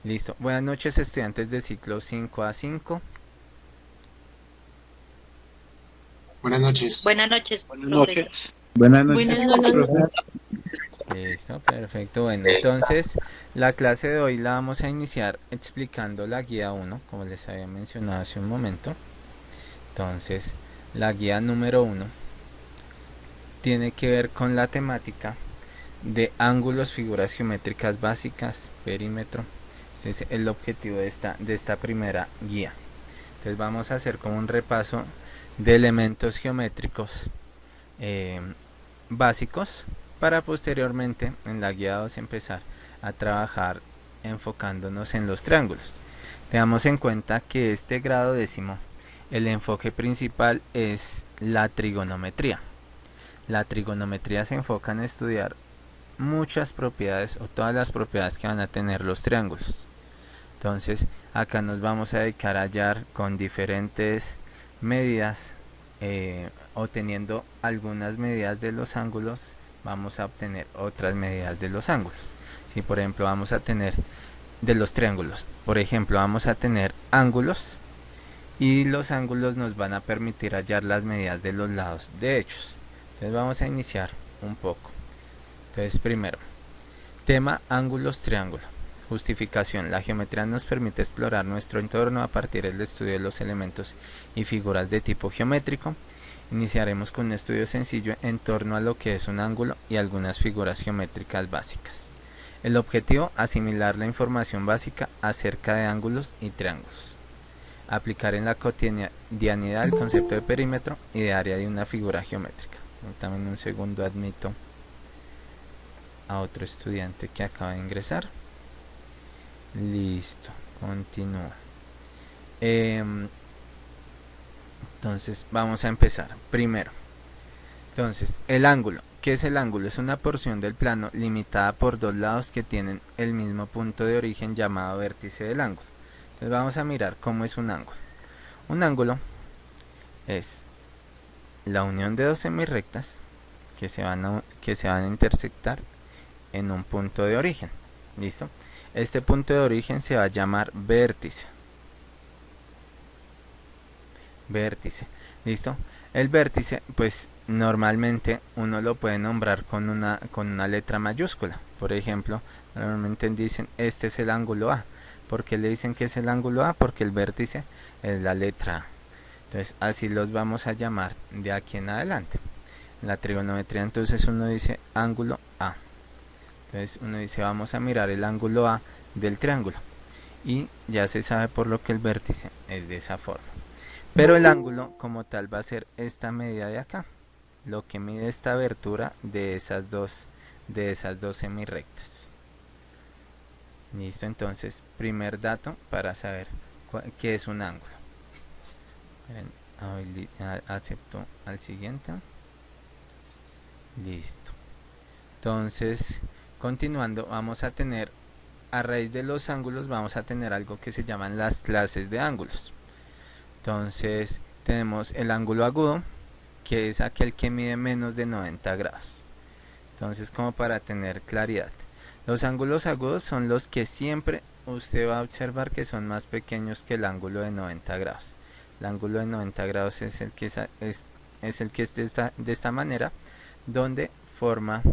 Listo. Buenas noches, estudiantes de ciclo 5A5. Buenas noches. Buenas noches, Buenas profesor. noches. Buenas Buenas noches, noches. profe. Listo, perfecto. Bueno, entonces la clase de hoy la vamos a iniciar explicando la guía 1, como les había mencionado hace un momento. Entonces, la guía número 1 tiene que ver con la temática de ángulos, figuras geométricas básicas, perímetro. Ese es el objetivo de esta primera guía. Entonces vamos a hacer como un repaso de elementos geométricos eh, básicos para posteriormente en la guía 2 empezar a trabajar enfocándonos en los triángulos. Tengamos en cuenta que este grado décimo, el enfoque principal es la trigonometría. La trigonometría se enfoca en estudiar muchas propiedades o todas las propiedades que van a tener los triángulos. Entonces acá nos vamos a dedicar a hallar con diferentes medidas o teniendo algunas medidas de los ángulos vamos a obtener otras medidas de los ángulos. Si por ejemplo vamos a tener de los triángulos, por ejemplo vamos a tener ángulos y los ángulos nos van a permitir hallar las medidas de los lados derechos. Entonces vamos a iniciar un poco. Entonces primero, tema ángulos triángulo. Justificación. La geometría nos permite explorar nuestro entorno a partir del estudio de los elementos y figuras de tipo geométrico. Iniciaremos con un estudio sencillo en torno a lo que es un ángulo y algunas figuras geométricas básicas. El objetivo, asimilar la información básica acerca de ángulos y triángulos. Aplicar en la cotidianidad el concepto de perímetro y de área de una figura geométrica. También un segundo admito a otro estudiante que acaba de ingresar. Listo, continúa. Entonces vamos a empezar. Primero, entonces el ángulo. ¿Qué es el ángulo? Es una porción del plano limitada por dos lados que tienen el mismo punto de origen llamado vértice del ángulo. Entonces vamos a mirar cómo es un ángulo. Un ángulo es la unión de dos semirrectas que se van a intersectar en un punto de origen. ¿Listo? Este punto de origen se va a llamar vértice. Vértice. ¿Listo? El vértice, pues normalmente uno lo puede nombrar con una letra mayúscula. Por ejemplo, normalmente dicen este es el ángulo A. ¿Por qué le dicen que es el ángulo A? Porque el vértice es la letra A. Entonces así los vamos a llamar de aquí en adelante. En la trigonometría entonces uno dice ángulo A. Entonces uno dice vamos a mirar el ángulo A del triángulo. Y ya se sabe por lo que el vértice es de esa forma. Pero el ángulo como tal va a ser esta medida de acá, lo que mide esta abertura de esas dos semirrectas. Listo, entonces, primer dato para saber qué es un ángulo. Acepto al siguiente. Listo. Entonces, continuando, vamos a tener, a raíz de los ángulos, vamos a tener algo que se llaman las clases de ángulos. Entonces, tenemos el ángulo agudo, que es aquel que mide menos de 90 grados. Entonces, como para tener claridad, los ángulos agudos son los que siempre usted va a observar que son más pequeños que el ángulo de 90 grados. El ángulo de 90 grados es el que es de esta manera, donde forma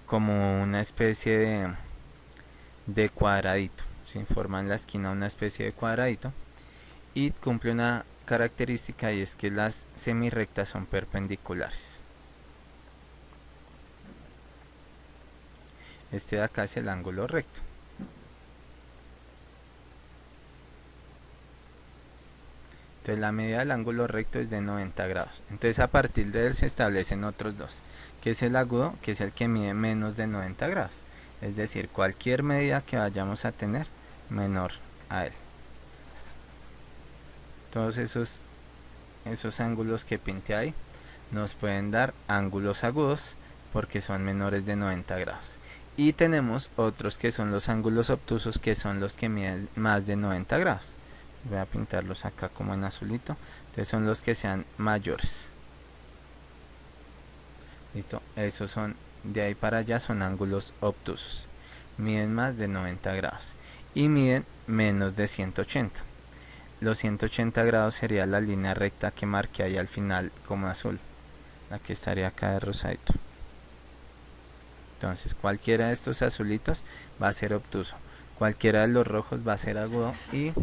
como una especie de cuadradito. Se forma en la esquina una especie de cuadradito y cumple una característica y es que las semirrectas son perpendiculares. Este de acá es el ángulo recto. Entonces la medida del ángulo recto es de 90 grados. Entonces a partir de él se establecen otros dos, que es el agudo, que es el que mide menos de 90 grados. Es decir, cualquier medida que vayamos a tener menor a él. Todos esos ángulos que pinté ahí nos pueden dar ángulos agudos porque son menores de 90 grados. Y tenemos otros que son los ángulos obtusos, que son los que miden más de 90 grados. Voy a pintarlos acá como en azulito. Entonces son los que sean mayores. Listo, esos son, de ahí para allá son ángulos obtusos. miden más de 90 grados y miden menos de 180. Los 180 grados sería la línea recta que marqué ahí al final como azul, la que estaría acá de rosadito. Entonces cualquiera de estos azulitos va a ser obtuso, cualquiera de los rojos va a ser agudo y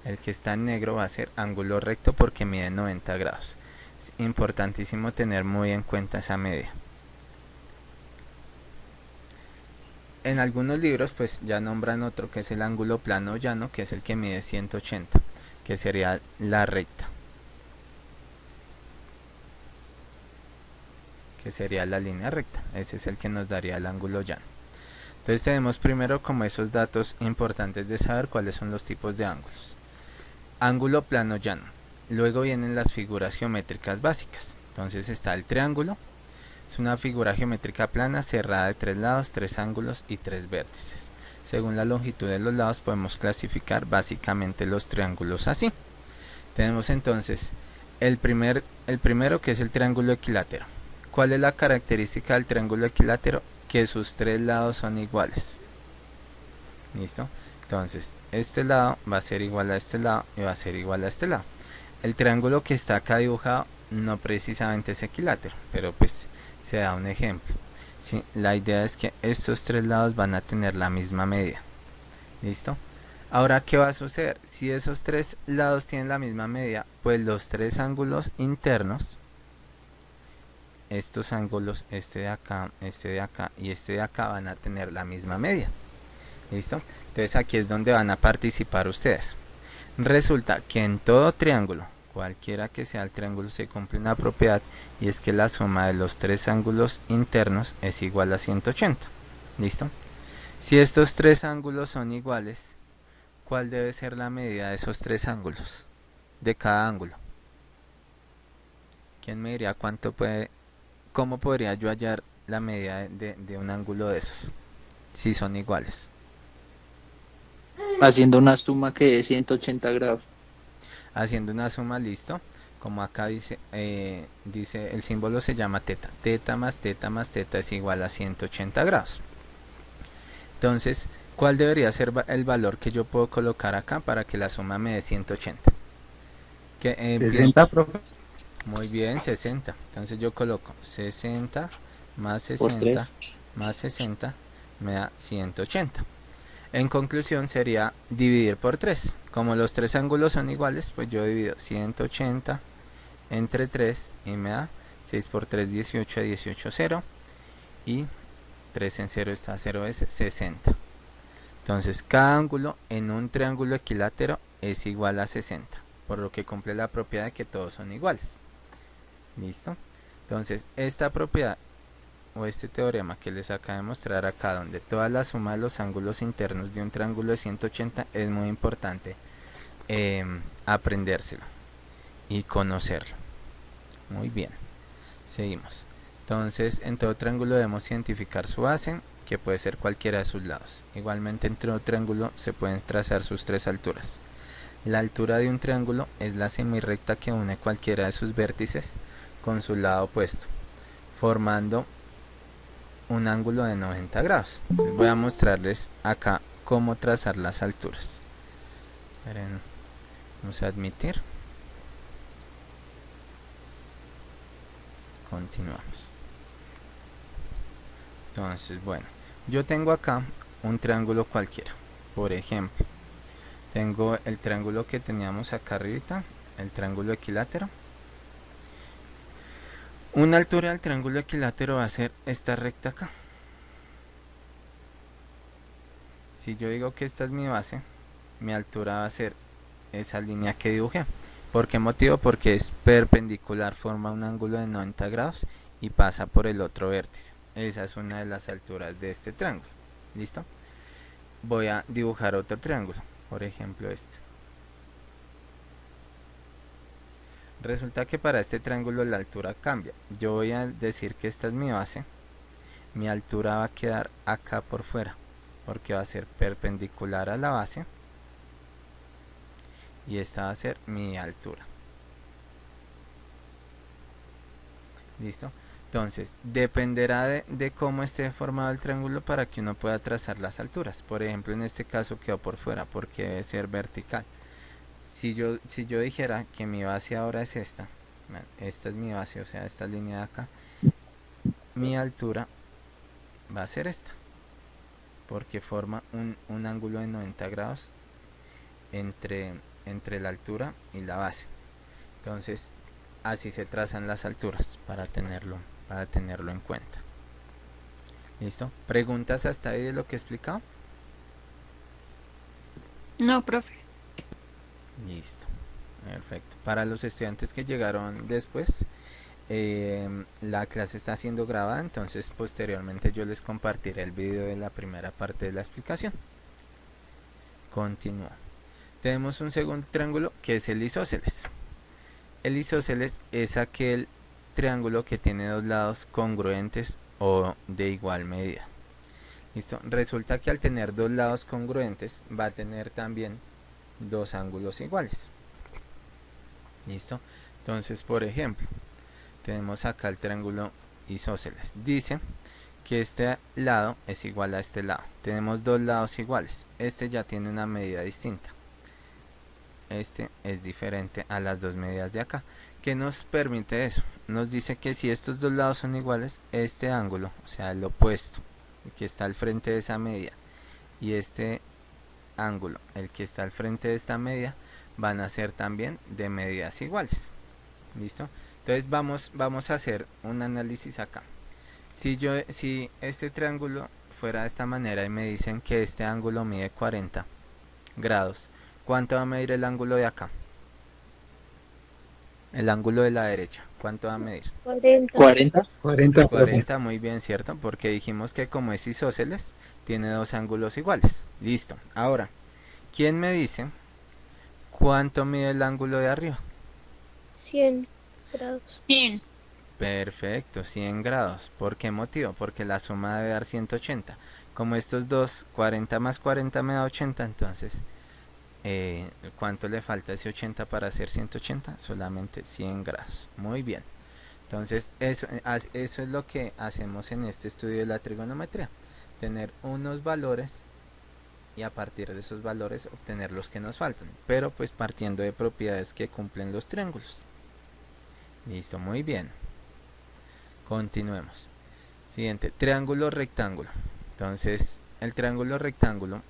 el que está en negro va a ser ángulo recto porque mide 90 grados. Es importantísimo tener muy en cuenta esa medida. En algunos libros pues ya nombran otro que es el ángulo plano llano, que es el que mide 180, que sería la recta, que sería la línea recta. Ese es el que nos daría el ángulo llano. Entonces tenemos primero como esos datos importantes de saber cuáles son los tipos de ángulos. Ángulo plano llano. Luego vienen las figuras geométricas básicas. Entonces está el triángulo. Es una figura geométrica plana cerrada de 3 lados, 3 ángulos y 3 vértices. Según la longitud de los lados podemos clasificar básicamente los triángulos así. Tenemos entonces el primero, que es el triángulo equilátero. ¿Cuál es la característica del triángulo equilátero? Que sus 3 lados son iguales. ¿Listo? Entonces este lado va a ser igual a este lado y va a ser igual a este lado. El triángulo que está acá dibujado no precisamente es equilátero, pero pues se da un ejemplo. ¿Sí? La idea es que estos 3 lados van a tener la misma medida. ¿Listo? Ahora, ¿qué va a suceder? Si esos 3 lados tienen la misma medida, pues los 3 ángulos internos, estos ángulos, este de acá y este de acá, van a tener la misma medida. ¿Listo? Entonces aquí es donde van a participar ustedes. Resulta que en todo triángulo, cualquiera que sea el triángulo, se cumple una propiedad, y es que la suma de los 3 ángulos internos es igual a 180. ¿Listo? Si estos 3 ángulos son iguales, ¿cuál debe ser la medida de esos 3 ángulos? De cada ángulo. ¿Quién me diría cómo podría yo hallar la medida de un ángulo de esos? Si son iguales. Haciendo una suma que es 180 grados. Haciendo una suma, listo. Como acá dice, el símbolo se llama teta. Teta más teta más teta es igual a 180 grados. Entonces, ¿cuál debería ser el valor que yo puedo colocar acá para que la suma me dé 180? 60, profe, Muy bien, 60. Entonces yo coloco 60 más por 60 3. más 60 me da 180. En conclusión sería dividir por 3. Como los 3 ángulos son iguales, pues yo divido 180 entre 3 y me da 6 por 3, 18, 18, 0. Y 3 en 0 está 0, es 60. Entonces cada ángulo en un triángulo equilátero es igual a 60, por lo que cumple la propiedad de que todos son iguales. ¿Listo? Entonces esta propiedad o este teorema que les acabo de mostrar acá, donde toda la suma de los ángulos internos de un triángulo de 180, es muy importante aprendérselo y conocerlo. Muy bien, seguimos. Entonces en todo triángulo debemos identificar su base, que puede ser cualquiera de sus lados. Igualmente en todo triángulo se pueden trazar sus 3 alturas. La altura de un triángulo es la semirrecta que une cualquiera de sus vértices con su lado opuesto, formando un ángulo de 90 grados. Entonces voy a mostrarles acá cómo trazar las alturas. Vamos a admitir. Continuamos. Entonces, bueno, yo tengo acá un triángulo cualquiera. Por ejemplo, tengo el triángulo que teníamos acá arriba, el triángulo equilátero. Una altura del triángulo equilátero va a ser esta recta acá. Si yo digo que esta es mi base, mi altura va a ser esa línea que dibujé. ¿Por qué motivo? Porque es perpendicular, forma un ángulo de 90 grados y pasa por el otro vértice. Esa es una de las alturas de este triángulo. ¿Listo? Voy a dibujar otro triángulo, por ejemplo este. Resulta que para este triángulo la altura cambia. Yo voy a decir que esta es mi base. Mi altura va a quedar acá por fuera, porque va a ser perpendicular a la base. Y esta va a ser mi altura. ¿Listo? Entonces, dependerá de cómo esté formado el triángulo para que uno pueda trazar las alturas. Por ejemplo, en este caso quedó por fuera porque debe ser vertical. Si yo dijera que mi base ahora es esta, esta es mi base, o sea, esta línea de acá, mi altura va a ser esta, porque forma un ángulo de 90 grados entre la altura y la base. Entonces, así se trazan las alturas para tenerlo en cuenta. ¿Listo? ¿Preguntas hasta ahí de lo que he explicado? No, profe. Listo. Perfecto. Para los estudiantes que llegaron después, la clase está siendo grabada, entonces posteriormente yo les compartiré el video de la primera parte de la explicación. Continúa. Tenemos un segundo triángulo que es el isósceles. El isósceles es aquel triángulo que tiene dos lados congruentes o de igual medida. ¿Listo? Resulta que al tener dos lados congruentes va a tener también dos ángulos iguales. ¿Listo? Entonces, por ejemplo, tenemos acá el triángulo isósceles. Dice que este lado es igual a este lado. Tenemos dos lados iguales. Este ya tiene una medida distinta. Este es diferente a las dos medidas de acá. ¿Qué nos permite eso? Nos dice que si estos dos lados son iguales, este ángulo, o sea, el opuesto, el que está al frente de esa medida, y este ángulo, el que está al frente de esta medida, van a ser también de medidas iguales. ¿Listo? Entonces vamos a hacer un análisis acá. Si este triángulo fuera de esta manera y me dicen que este ángulo mide 40 grados, ¿cuánto va a medir el ángulo de acá? El ángulo de la derecha, ¿cuánto va a medir? 40. 40, muy bien, ¿cierto? Porque dijimos que como es isósceles, tiene dos ángulos iguales. Listo. Ahora, ¿quién me dice cuánto mide el ángulo de arriba? 100 grados. 100. Perfecto, 100 grados. ¿Por qué motivo? Porque la suma debe dar 180. Como estos dos, 40 más 40 me da 80, entonces, ¿cuánto le falta a ese 80 para hacer 180? Solamente 100 grados. Muy bien. Entonces, eso es lo que hacemos en este estudio de la trigonometría. Tener unos valores y a partir de esos valores obtener los que nos faltan. Pero pues partiendo de propiedades que cumplen los triángulos. Listo, muy bien. Continuemos. Siguiente, triángulo rectángulo. Entonces, el triángulo rectángulo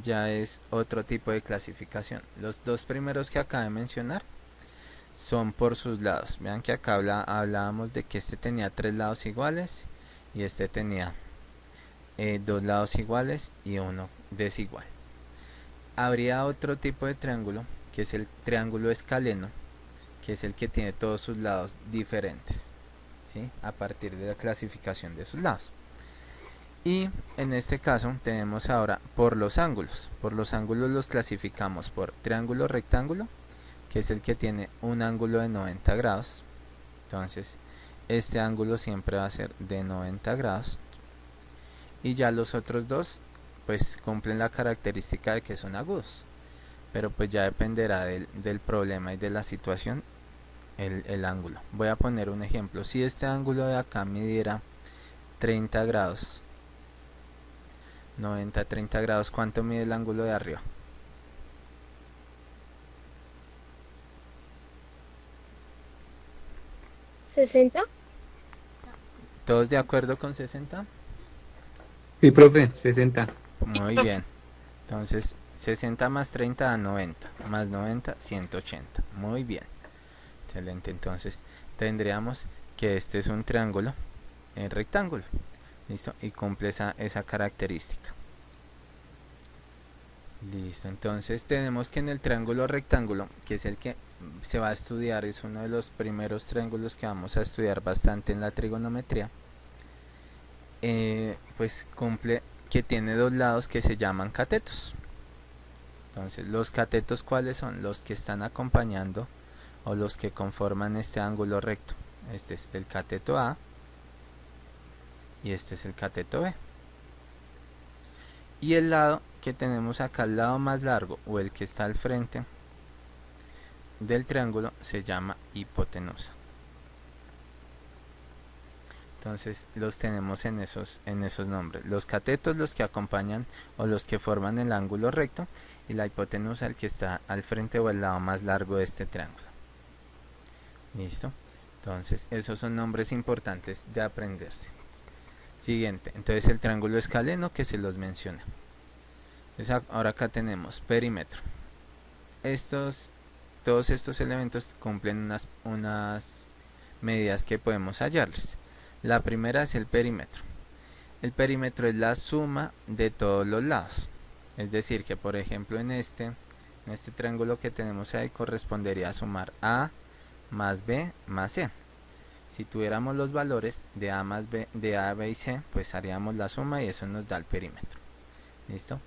ya es otro tipo de clasificación. Los dos primeros que acabo de mencionar son por sus lados. Vean que acá hablábamos de que este tenía tres lados iguales y este tenía dos lados iguales y uno desigual. Habría otro tipo de triángulo que es el triángulo escaleno, que es el que tiene todos sus lados diferentes, ¿sí? A partir de la clasificación de sus lados. Y en este caso tenemos ahora por los ángulos. Por los ángulos los clasificamos por triángulo rectángulo, que es el que tiene un ángulo de 90 grados. Entonces este ángulo siempre va a ser de 90 grados. Y ya los otros dos pues cumplen la característica de que son agudos. Pero pues ya dependerá del problema y de la situación el ángulo. Voy a poner un ejemplo. Si este ángulo de acá midiera 30 grados, 90, 30 grados, ¿cuánto mide el ángulo de arriba? ¿60? ¿Todos de acuerdo con 60? Sí, profe, 60. Muy bien. Entonces 60 más 30 da 90, más 90, 180. Muy bien. Excelente. Entonces tendríamos que este es un triángulo en rectángulo. ¿Listo? Y cumple esa característica. Listo. Entonces tenemos que en el triángulo rectángulo, que es el que se va a estudiar, es uno de los primeros triángulos que vamos a estudiar bastante en la trigonometría, pues cumple que tiene dos lados que se llaman catetos. Entonces los catetos, ¿cuáles son? Los que están acompañando o los que conforman este ángulo recto. Este es el cateto A y este es el cateto B. Y el lado que tenemos acá, el lado más largo o el que está al frente del triángulo, se llama hipotenusa. Entonces los tenemos en esos nombres. Los catetos, los que acompañan o los que forman el ángulo recto, y la hipotenusa, el que está al frente o al lado más largo de este triángulo. ¿Listo? Entonces esos son nombres importantes de aprenderse. Siguiente, entonces el triángulo escaleno que se los menciona. Entonces ahora acá tenemos perímetro. Todos estos elementos cumplen unas medidas que podemos hallarles. La primera es el perímetro. El perímetro es la suma de todos los lados. Es decir, que por ejemplo en este triángulo que tenemos ahí correspondería a sumar A más B más C. Si tuviéramos los valores de A más B, de A, B y C, pues haríamos la suma y eso nos da el perímetro. ¿Listo?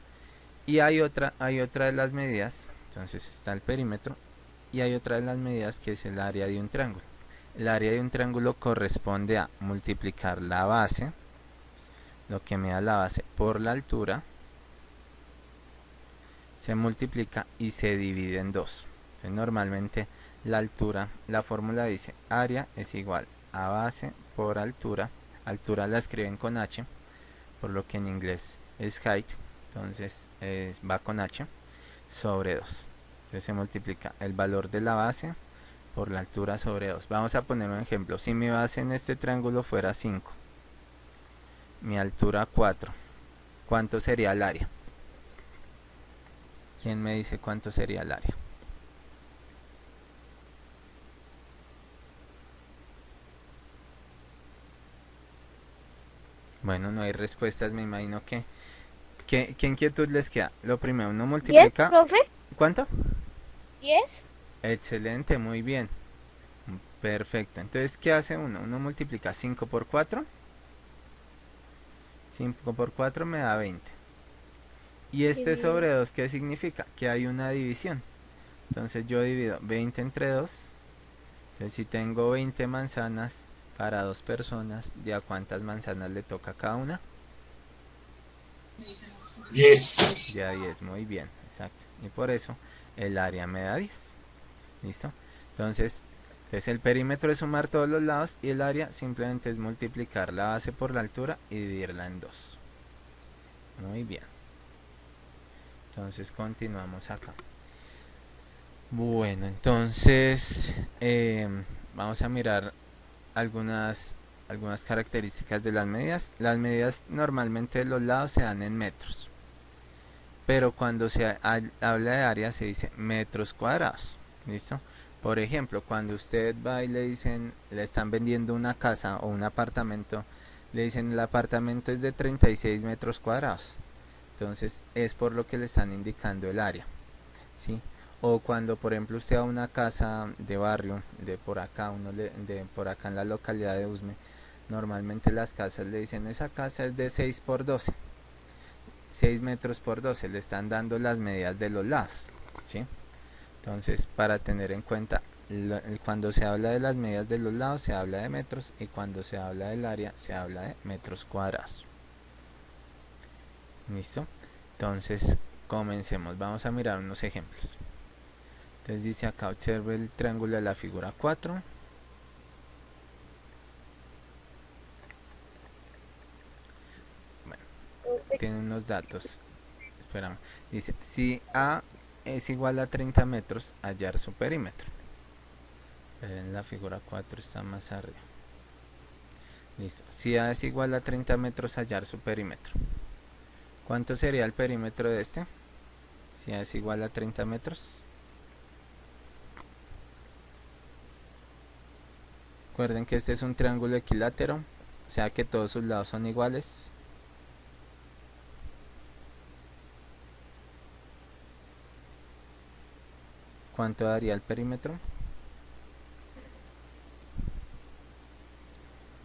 Y hay otra de las medidas, entonces está el perímetro, y hay otra de las medidas que es el área de un triángulo. El área de un triángulo corresponde a multiplicar la base, lo que me da la base, por la altura, se multiplica y se divide en 2. Entonces, normalmente la altura, la fórmula dice área es igual a base por altura. Altura la escriben con H, por lo que en inglés es height, entonces va con H, sobre 2. Entonces se multiplica el valor de la base por la altura sobre 2. Vamos a poner un ejemplo. Si mi base en este triángulo fuera 5, mi altura 4, ¿cuánto sería el área? ¿Quién me dice cuánto sería el área? Bueno, no hay respuestas, me imagino que... ¿Qué inquietud les queda? Lo primero, uno 10, multiplica... profe. ¿Cuánto? 10. Excelente, muy bien. Perfecto. Entonces, ¿qué hace uno? Uno multiplica 5 por 4. 5 por 4 me da 20. Y este sobre 2, ¿qué significa? Que hay una división. Entonces yo divido 20 entre 2. Entonces si tengo 20 manzanas para 2 personas, ¿ya cuántas manzanas le toca a cada una? 10. Ya 10, muy bien, exacto. Y por eso el área me da 10. ¿Listo? Entonces el perímetro es sumar todos los lados y el área simplemente es multiplicar la base por la altura y dividirla en 2. Muy bien. Entonces continuamos acá. Bueno, entonces vamos a mirar algunas características de las medidas. Las medidas normalmente de los lados se dan en metros, pero cuando se habla de área se dice metros cuadrados. ¿Listo? Por ejemplo, cuando usted va y le están vendiendo una casa o un apartamento, le dicen el apartamento es de 36 metros cuadrados. Entonces es por lo que le están indicando el área, ¿sí? O cuando por ejemplo usted va a una casa de barrio, de por acá en la localidad de Usme, normalmente las casas le dicen esa casa es de 6 por 12, 6 metros por 12, le están dando las medidas de los lados, ¿sí? Entonces, para tener en cuenta, cuando se habla de las medidas de los lados se habla de metros, y cuando se habla del área se habla de metros cuadrados. ¿Listo? Entonces, comencemos. Vamos a mirar unos ejemplos. Entonces dice acá, observe el triángulo de la figura 4. Bueno, tiene unos datos. Esperamos. Dice, si A es igual a 30 metros, hallar su perímetro. Pero en la figura 4 está más arriba. Listo. Si A es igual a 30 metros, hallar su perímetro. ¿Cuánto sería el perímetro de este? Si A es igual a 30 metros. Recuerden que este es un triángulo equilátero, o sea que todos sus lados son iguales. ¿Cuánto daría el perímetro?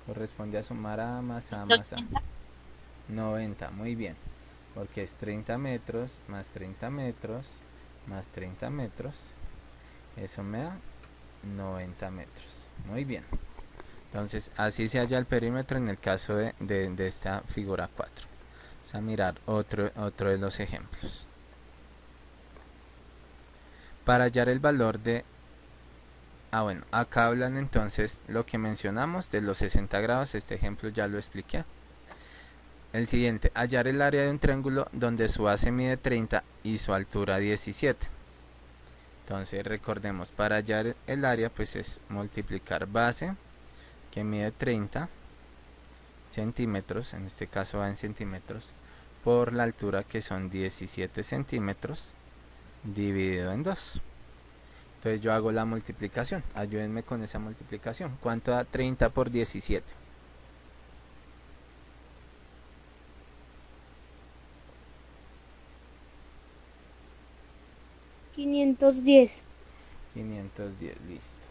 Corresponde a sumar A más A más A. 90, muy bien. Porque es 30 metros más 30 metros más 30 metros. Eso me da 90 metros. Muy bien. Entonces así se halla el perímetro en el caso de esta figura 4. Vamos a mirar otro de los ejemplos. Para hallar el valor de bueno, acá hablan entonces lo que mencionamos de los 60 grados, este ejemplo ya lo expliqué. El siguiente, hallar el área de un triángulo donde su base mide 30 y su altura 17. Entonces recordemos, para hallar el área pues es multiplicar base, que mide 30 centímetros, en este caso va en centímetros, por la altura que son 17 centímetros, dividido en 2. Entonces yo hago la multiplicación, ayúdenme con esa multiplicación. ¿Cuánto da 30 por 17? 510. 510, listo.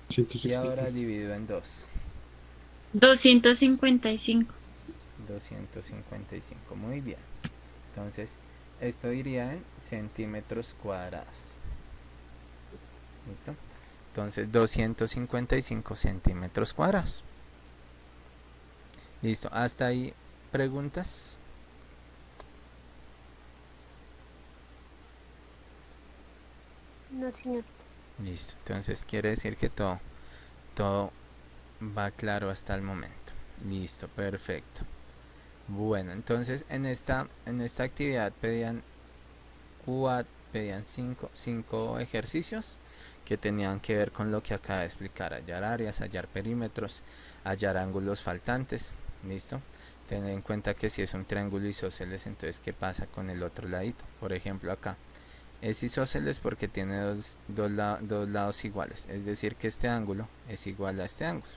Y 160. ahora dividido en 2. 255. 255, muy bien. Entonces, esto iría en centímetros cuadrados. ¿Listo? Entonces, 255 centímetros cuadrados. Listo, hasta ahí, ¿preguntas? No, señor. Listo, entonces quiere decir que todo va claro hasta el momento. Listo, perfecto. Bueno, entonces en esta actividad pedían cinco ejercicios que tenían que ver con lo que acaba de explicar: hallar áreas, hallar perímetros, hallar ángulos faltantes. Listo. Tener en cuenta que si es un triángulo isósceles, entonces qué pasa con el otro ladito. Por ejemplo, acá es isósceles porque tiene dos lados iguales, es decir que este ángulo es igual a este ángulo,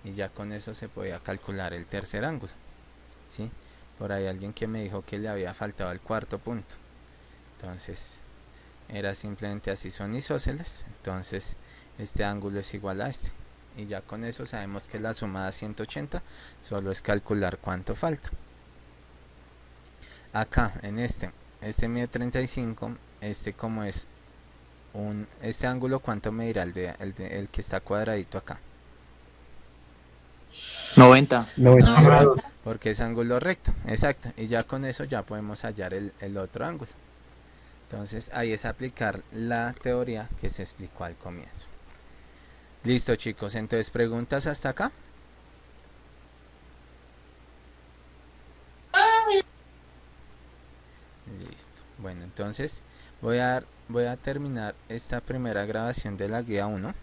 y ya con eso se podía calcular el tercer ángulo, ¿sí? Por ahí alguien que me dijo que le había faltado el cuarto punto, entonces era simplemente así, son isósceles, entonces este ángulo es igual a este, y ya con eso sabemos que la suma da 180, solo es calcular cuánto falta. Acá en este mide 35, como es este ángulo, ¿cuánto medirá el que está cuadradito acá? 90. 90. Porque es ángulo recto, exacto, y ya con eso ya podemos hallar el otro ángulo. Entonces ahí es aplicar la teoría que se explicó al comienzo. Listo, chicos, entonces preguntas hasta acá. Listo. Bueno, entonces voy a terminar esta primera grabación de la guía 1.